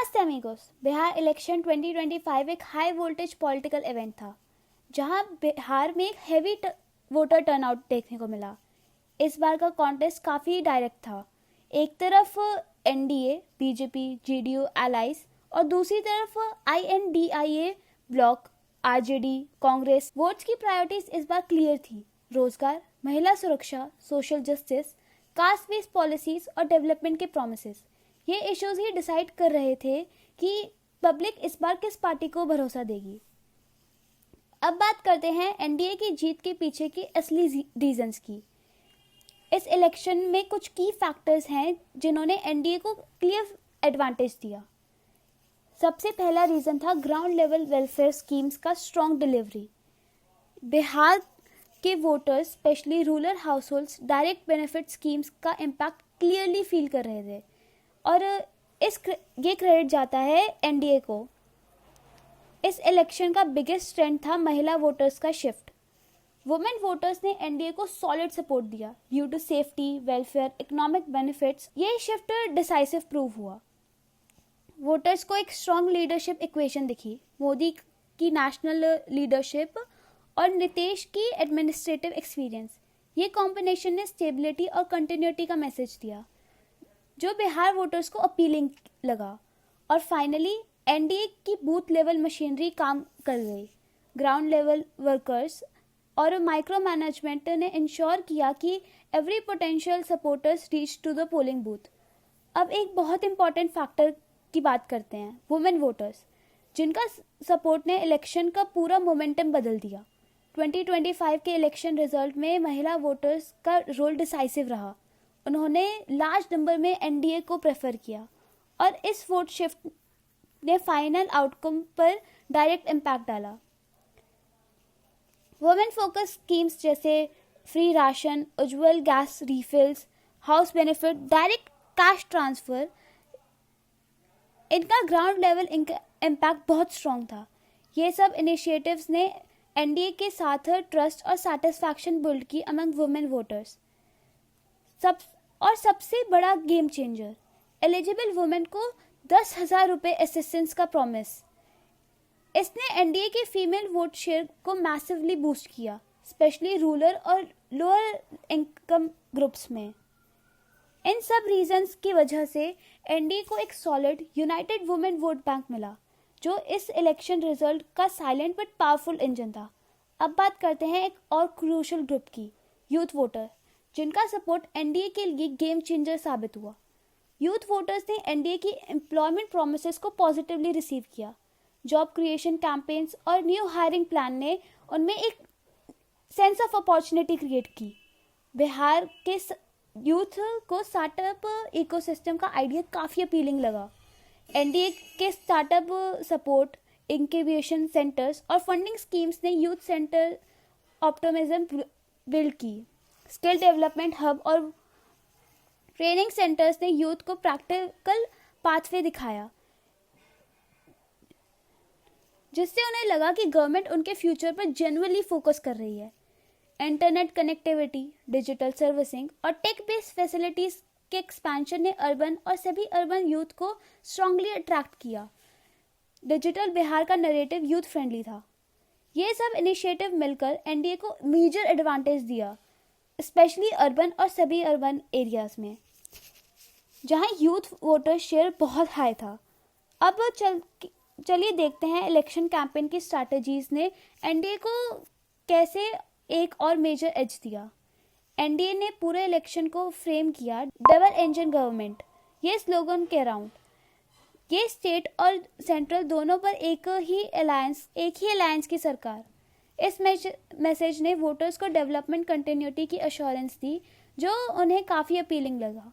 नमस्ते amigos. Bihar election 2025 एक high voltage political event था जहां बिहार में एक हेवी वोटर टर्नआउट देखने को मिला। इस बार का कॉन्टेस्ट काफ़ी डायरेक्ट था। एक तरफ एनडीए, बीजेपी, जेडीयू, एलाइज और दूसरी तरफ INDIA block, RJD, Congress. Votes की प्रायोरिटीज इस बार क्लियर थी। रोजगार, महिला सुरक्षा, social justice, caste based policies और डेवलपमेंट के प्रोमिसेस, ये इश्यूज ही डिसाइड कर रहे थे कि पब्लिक इस बार किस पार्टी को भरोसा देगी। अब बात करते हैं एनडीए की जीत के पीछे की असली रीजंस की। इस इलेक्शन में कुछ की फैक्टर्स हैं जिन्होंने एनडीए को क्लियर एडवांटेज दिया। सबसे पहला रीजन था ग्राउंड लेवल वेलफेयर स्कीम्स का स्ट्रॉन्ग डिलीवरी। बिहार के voters, specially rural households, direct benefit schemes का इम्पैक्ट क्लियरली फील कर रहे थे और ये क्रेडिट जाता है एनडीए को। इस इलेक्शन का बिगेस्ट ट्रेंड था महिला वोटर्स का शिफ्ट। वुमेन वोटर्स ने एनडीए को सॉलिड सपोर्ट दिया due to safety, welfare, economic benefits. ये शिफ्ट डिसाइसिव प्रूव हुआ। वोटर्स को एक स्ट्रॉन्ग लीडरशिप इक्वेशन दिखी। मोदी की नेशनल लीडरशिप और नीतीश की एडमिनिस्ट्रेटिव एक्सपीरियंस, ये कॉम्बिनेशन ने स्टेबिलिटी और कंटिन्यूटी का मैसेज दिया जो बिहार वोटर्स को अपीलिंग लगा। और फाइनली एनडीए की बूथ लेवल मशीनरी काम कर गई। ग्राउंड लेवल वर्कर्स और माइक्रो मैनेजमेंट ने इंश्योर किया कि every potential supporters reach to the polling booth. अब एक बहुत इंपॉर्टेंट फैक्टर की बात करते हैं, वुमेन वोटर्स, जिनका सपोर्ट ने इलेक्शन का पूरा मोमेंटम बदल दिया। 2025 के इलेक्शन रिजल्ट में महिला वोटर्स का रोल डिसाइसिव रहा। उन्होंने लार्ज नंबर में एनडीए को प्रेफर किया और इस वोट शिफ्ट ने फाइनल आउटकम पर डायरेक्ट इम्पैक्ट डाला। वुमेन फोकस स्कीम्स जैसे free ration, Ujjwal gas refills, house benefit, direct cash transfer, इनका ग्राउंड लेवल इम्पैक्ट बहुत स्ट्रॉन्ग था। ये सब इनिशिएटिव्स ने एनडीए के साथ ट्रस्ट और सेटिस्फैक्शन बिल्ड की अमंग वुमेन वोटर्स। सबसे बड़ा गेम चेंजर, एलिजिबल वुमेन को 10,000 रुपये असिस्टेंस का प्रॉमिस। इसने एनडीए के फीमेल वोट शेयर को मैसिवली बूस्ट किया, स्पेशली रूरल और लोअर इनकम ग्रुप्स में। इन सब रीजंस की वजह से एनडीए को एक solid United women vote bank मिला जो इस इलेक्शन रिजल्ट का साइलेंट बट पावरफुल इंजन था। अब बात करते हैं एक और क्रूशियल ग्रुप की, यूथ वोटर, जिनका सपोर्ट एनडीए के लिए गेम चेंजर साबित हुआ। यूथ वोटर्स ने एनडीए की एम्प्लॉयमेंट प्रोमिसेस को पॉजिटिवली रिसीव किया। जॉब क्रिएशन कैंपेन्स और न्यू हायरिंग प्लान ने उनमें एक सेंस ऑफ अपॉर्चुनिटी क्रिएट की। बिहार के यूथ को स्टार्टअप इकोसिस्टम का आइडिया काफ़ी अपीलिंग लगा। एनडीए के स्टार्टअप सपोर्ट, इंक्यूबेशन सेंटर्स और फंडिंग स्कीम्स ने यूथ सेंटर ऑप्टिमिज्म बिल्ड की। स्किल डेवलपमेंट हब और ट्रेनिंग सेंटर्स ने यूथ को प्रैक्टिकल पाथवे दिखाया, जिससे उन्हें लगा कि गवर्नमेंट उनके फ्यूचर पर जेन्युइनली फोकस कर रही है। इंटरनेट कनेक्टिविटी, डिजिटल सर्विसिंग और टेक बेस्ड फैसिलिटीज के एक्सपेंशन ने अर्बन और सभी अर्बन यूथ को स्ट्रांगली अट्रैक्ट किया। डिजिटल बिहार का नरेटिव यूथ फ्रेंडली था। ये सब इनिशिएटिव मिलकर एनडीए को मेजर एडवांटेज दिया, स्पेशली अर्बन और सभी अर्बन एरियाज में जहां यूथ वोटर शेयर बहुत हाई था। अब चलिए देखते हैं इलेक्शन कैंपेन की स्ट्रैटेजीज ने एनडीए को कैसे एक और मेजर एज दिया। एनडीए ने पूरे इलेक्शन को फ्रेम किया डबल इंजन गवर्नमेंट, ये स्लोगन के अराउंड। ये स्टेट और सेंट्रल दोनों पर एक ही अलायंस की सरकार। इस मैसेज ने वोटर्स को डेवलपमेंट कंटिन्यूटी की अश्योरेंस दी जो उन्हें काफ़ी अपीलिंग लगा।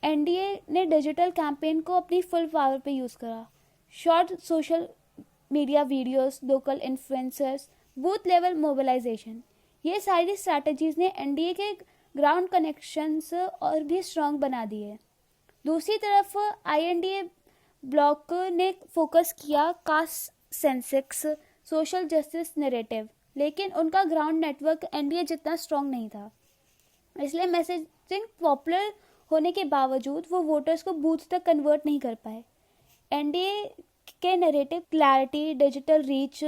एनडीए ने डिजिटल कैंपेन को अपनी फुल पावर पे यूज़ करा। Short social media videos, local influencers, booth level mobilization, ये सारी स्ट्रैटेजीज ने एनडीए के ग्राउंड कनेक्शंस और भी स्ट्रॉन्ग बना दिए। दूसरी तरफ आईएनडीए ब्लॉक ने फोकस किया caste census, social justice narrative, लेकिन उनका ग्राउंड नेटवर्क एनडीए जितना स्ट्रॉन्ग नहीं था। इसलिए मैसेजिंग पॉपुलर होने के बावजूद वो वोटर्स को बूथ तक कन्वर्ट नहीं कर पाए। एनडीए के narrative clarity, digital reach,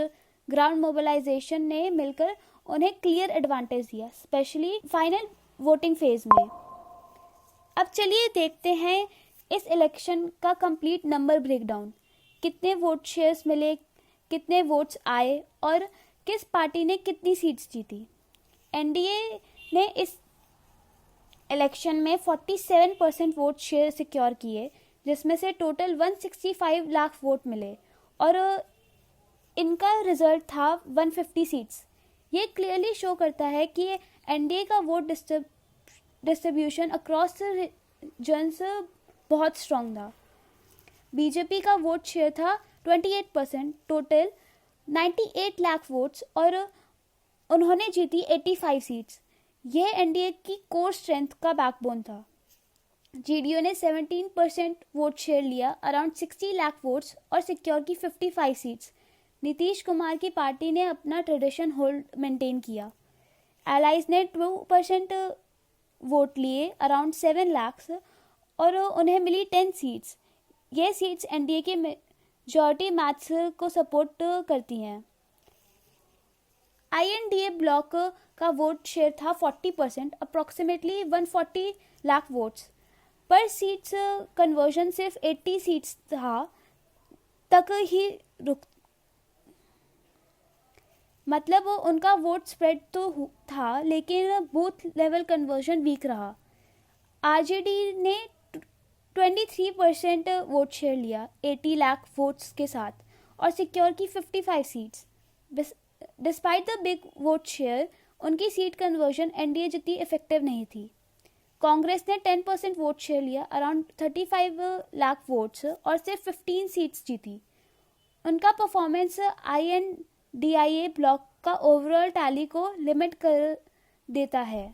ground mobilization ने मिलकर उन्हें क्लियर एडवांटेज दिया, स्पेशली फाइनल वोटिंग फेज में। अब चलिए देखते हैं इस इलेक्शन का कंप्लीट नंबर ब्रेकडाउन। कितने वोट शेयर्स मिले, कितने वोट्स आए और किस पार्टी ने कितनी सीट्स जीती। एनडीए ने इस इलेक्शन में 47% वोट शेयर सिक्योर किए, जिसमें से टोटल 165 लाख वोट मिले और इनका रिजल्ट था 150 सीट्स। ये क्लियरली शो करता है कि एनडीए का वोट डिस्ट्रीब्यूशन अक्रॉस रीजन्स बहुत स्ट्रांग था। बीजेपी का वोट शेयर था 28%, टोटल 98 लाख वोट्स और उन्होंने जीती 85 सीट्स। यह एनडीए की कोर स्ट्रेंथ का बैकबोन था। जेडीयू ने 17% वोट शेयर लिया, अराउंड 60 लाख वोट्स और सिक्योर की 55 सीट्स। नीतीश कुमार की पार्टी ने अपना ट्रेडिशन होल्ड मेंटेन किया। एलाइज ने 2% वोट लिए, अराउंड 7 लाख और उन्हें मिली 10 सीट्स। ये सीट्स एनडीए के मेजॉरिटी मैथ्स को सपोर्ट करती हैं। आईएनडीए ब्लॉक का वोट शेयर था 40%, अप्रॉक्सीमेटली 140 लाख वोट्स। पर सीट्स कन्वर्जन सिर्फ 80 सीट्स तक ही रुक, मतलब उनका वोट स्प्रेड तो था लेकिन बूथ लेवल कन्वर्जन वीक रहा। आरजेडी ने 23% वोट शेयर लिया 80 लाख वोट्स के साथ और सिक्योर की 55 seats. Despite the big vote share, उनकी सीट कन्वर्जन एनडीए जितनी इफेक्टिव नहीं थी। कांग्रेस ने 10% वोट शेयर लिया, अराउंड 35 लाख वोट्स और सिर्फ 15 सीट्स जीती। उनका परफॉर्मेंस आईएनडीआईए ब्लॉक का ओवरऑल टैली को लिमिट कर देता है।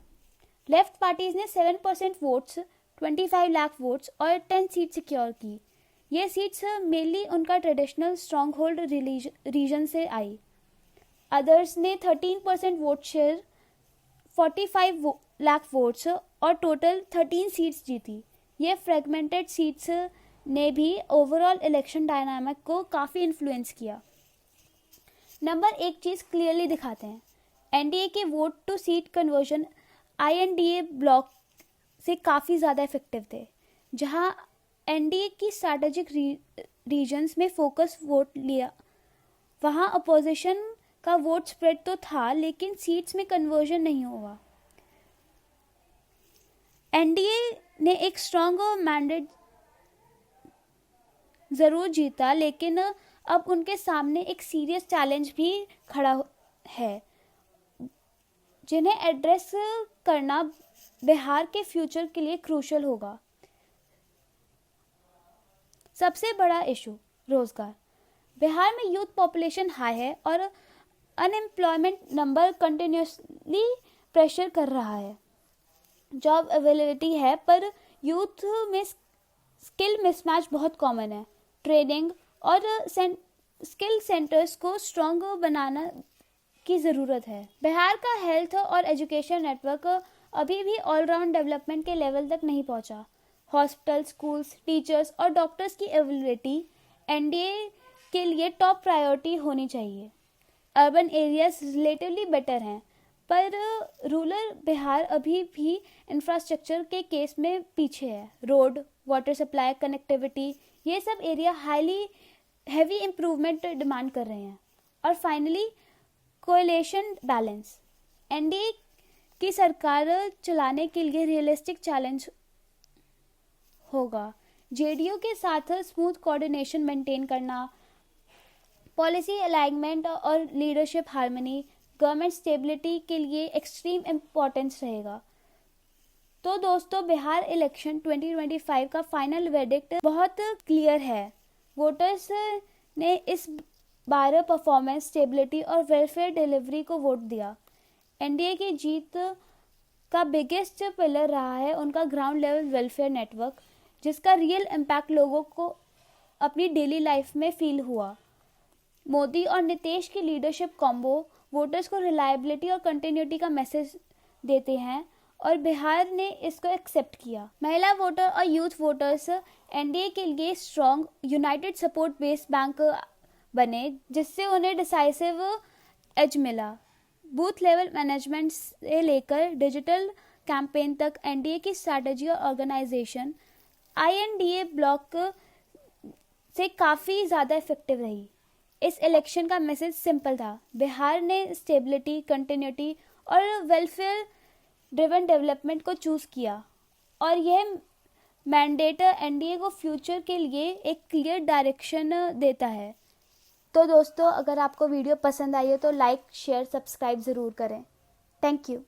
लेफ्ट पार्टीज ने 7% वोट्स, 25 लाख वोट्स और 10 सीट सिक्योर की। ये सीट्स मेनली उनका ट्रेडिशनल स्ट्रॉन्ग होल्ड रीजन से आई। अदर्स ने 13% वोट शेयर, 45 लाख वोट्स और टोटल 13 सीट्स जीती। ये फ्रेगमेंटेड सीट्स ने भी ओवरऑल इलेक्शन डायनामिक को काफ़ी इन्फ्लुएंस किया। नंबर एक चीज़ क्लियरली दिखाते हैं, एनडीए के vote to seat conversion INDA bloc से काफ़ी ज़्यादा इफेक्टिव थे। जहां एनडीए की स्ट्रैटेजिक रीजन्स में फोकस वोट लिया, वहां अपोजिशन का वोट स्प्रेड तो था लेकिन सीट्स में कन्वर्जन नहीं हुआ। एनडीए ने एक स्ट्रॉन्ग मैंडेट ज़रूर जीता, लेकिन अब उनके सामने एक सीरियस चैलेंज भी खड़ा है जिन्हें एड्रेस करना बिहार के फ्यूचर के लिए क्रूशल होगा। सबसे बड़ा इशू रोजगार। बिहार में यूथ पॉपुलेशन हाई है और अनएम्प्लॉयमेंट नंबर कंटिन्यूसली प्रेशर कर रहा है। जॉब अवेलेबिलिटी है पर यूथ में स्किल मिसमैच बहुत कॉमन है। ट्रेनिंग और स्किल सेंटर्स को स्ट्रॉन्ग बनाना की ज़रूरत है। बिहार का हेल्थ और एजुकेशन नेटवर्क अभी भी ऑलराउंड डेवलपमेंट के लेवल तक नहीं पहुंचा। हॉस्पिटल, स्कूल्स, टीचर्स और डॉक्टर्स की अवेलेबिलिटी एनडीए के लिए टॉप प्रायोरिटी होनी चाहिए। अर्बन एरियाज रिलेटिवली बेटर हैं, पर रूरल बिहार अभी भी इंफ्रास्ट्रक्चर के केस में पीछे है। रोड, वाटर सप्लाई, कनेक्टिविटी, ये सब area highly heavy improvement demand कर रहे हैं। और फाइनली कोएलिशन बैलेंस। एनडीए की सरकार चलाने के लिए रियलिस्टिक चैलेंज होगा जेडीयू के साथ स्मूथ कोऑर्डिनेशन मेंटेन करना, पॉलिसी अलाइनमेंट और लीडरशिप हार्मनी गवर्नमेंट स्टेबिलिटी के लिए एक्सट्रीम इम्पोर्टेंस रहेगा। तो दोस्तों, बिहार इलेक्शन 2025 का फाइनल वेडिक्ट बहुत क्लियर है। वोटर्स ने इस बार परफॉर्मेंस, स्टेबिलिटी और वेलफेयर डिलीवरी को वोट दिया। एनडीए की जीत का बिगेस्ट पिलर रहा है उनका ग्राउंड लेवल वेलफेयर नेटवर्क, जिसका रियल इम्पैक्ट लोगों को अपनी डेली लाइफ में फील हुआ। मोदी और नीतीश की लीडरशिप कॉम्बो वोटर्स को रिलायबिलिटी और कंटिन्यूटी का मैसेज देते हैं और बिहार ने इसको एक्सेप्ट किया। महिला वोटर और यूथ वोटर्स एनडीए के लिए strong United support based bank बने, जिससे उन्हें डिसाइसिव एज मिला। बूथ लेवल मैनेजमेंट से लेकर डिजिटल कैंपेन तक एनडीए की स्ट्रैटेजी और ऑर्गेनाइजेशन आईएनडीए ब्लॉक से काफ़ी ज़्यादा इफेक्टिव रही। इस इलेक्शन का मैसेज सिंपल था, बिहार ने स्टेबिलिटी, कंटिन्यूटी और वेलफेयर ड्रिवन डेवलपमेंट को चूज़ किया और यह मैंडेट एनडीए को फ्यूचर के लिए एक क्लियर डायरेक्शन देता है। तो दोस्तों, अगर आपको वीडियो पसंद आई हो तो लाइक, शेयर, सब्सक्राइब ज़रूर करें। Thank you.